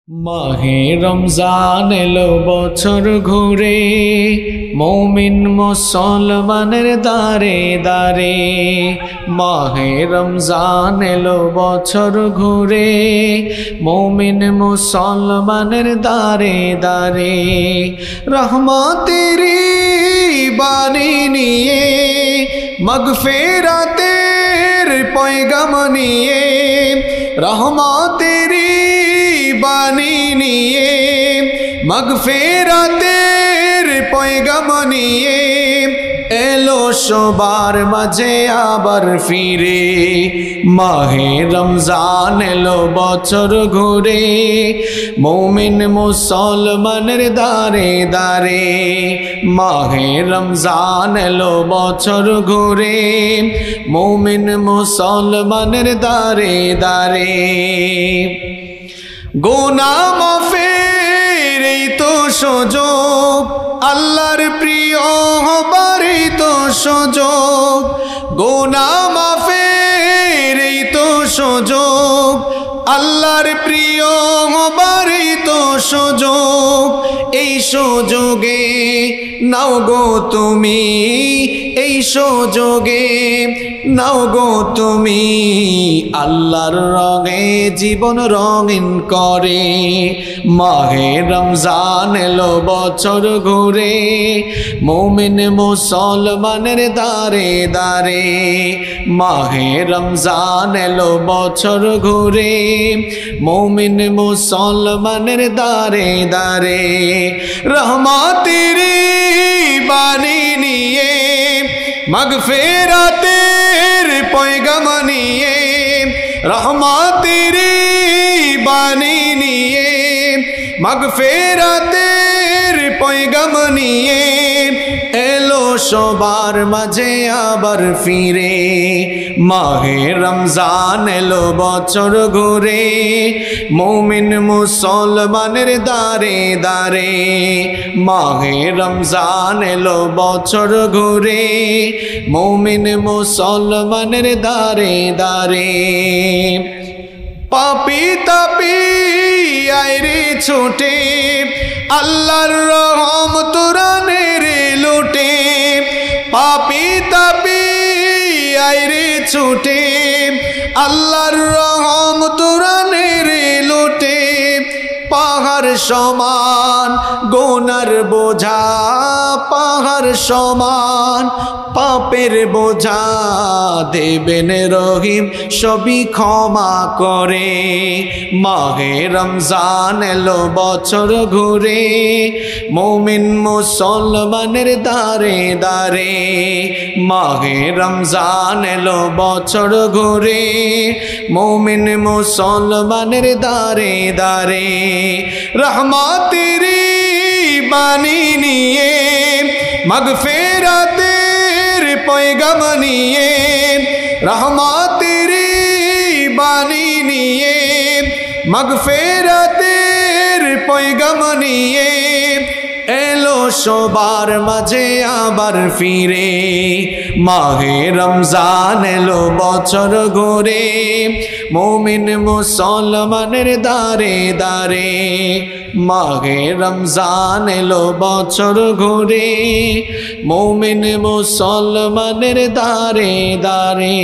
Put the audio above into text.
মাহে রমজান এলো বছর ঘুরে, মুমিন মুসলমানের দারে দারে। মাহে রমজান এলো বছর ঘুরে, মুমিন মুসলমানের দারে দারে। রহমতেরি বাণী নিয়ে, মাগফিরাতের পয়গাম নিয়ে, রহমতেরি বাণী নিয়ে, মাগফিরাতের পয়গাম নিয়ে এলো সবার মাঝে আবার ফিরে। মাহে রমজান এলো বছর ঘুরে, মুমিন মুসলমানের দারে দারে। মাহে রমজান এলো বছর ঘুরে, মুমিন মুসলমানের দারে দারে। গুনাহ মাফের এই তো সুযোগ, আল্লাহর প্রিয় হবার এই তো সুযোগ। গুনাহ মাফের এই তো সুযোগ, আল্লাহর প্রিয় হবার এই তো সুযোগ। এই সুযোগে নাও গো তুমি, এই সুযোগে নাও গো তুমি, আল্লাহর রঙে জীবন রঙিন করে। মাহে রমজান এলো বছর ঘুরে, মুমিন মুসলমানের দারে দারে। মাহে রমজান এলো বছর ঘুরে, মুমিন মুসলমানের দারে দারে। রহমতেরি বাণী নিয়ে, মাগফিরাতের পয়গাম নিয়ে, রহমতেরি বাণী নিয়ে, মাগফিরাতের পয়গাম নিয়ে এলো সবার মাঝে আবার ফিরে। মাহে রমজান এলো বছর ঘুরে, মুমিন মুসলমানের দারে দারে। মাহে রমজান এলো বছর ঘুরে, মুমিন মুসলমানের দারে দারে। পাপী তাপী আইরে ছুটে, আল্লাহর রহমত রানের লুটে। পাপী তাপী আইরে ছুটে, আল্লাহর রহমত রানের লুটে। পাহাড় সমান গুনার বোঝা, পাহাড় সমান পাপের বোঝা, দেবেন রহিম সবই ক্ষমা করে। মাহে রমজান এলো বছর ঘুরে, মুমিন মুসলমানের দারে দারে। মাহে রমজান এলো বছর ঘুরে, মুমিন মুসলমানের দারে দারে। রহমতেরি বাণী নিয়ে, মাগফিরাতের পয়গাম নিয়ে, রহমতেরি বাণী নিয়ে, মাগফিরাতের পয়গাম নিয়ে এলো সবার মাঝে আবার ফিরে। মাহে রমজান এলো বছর ঘুরে, মুমিন মুসলমানের দারে দারে। মাহে রমজান এলো বছর ঘুরে, মুমিন মুসলমানের দারে দারে।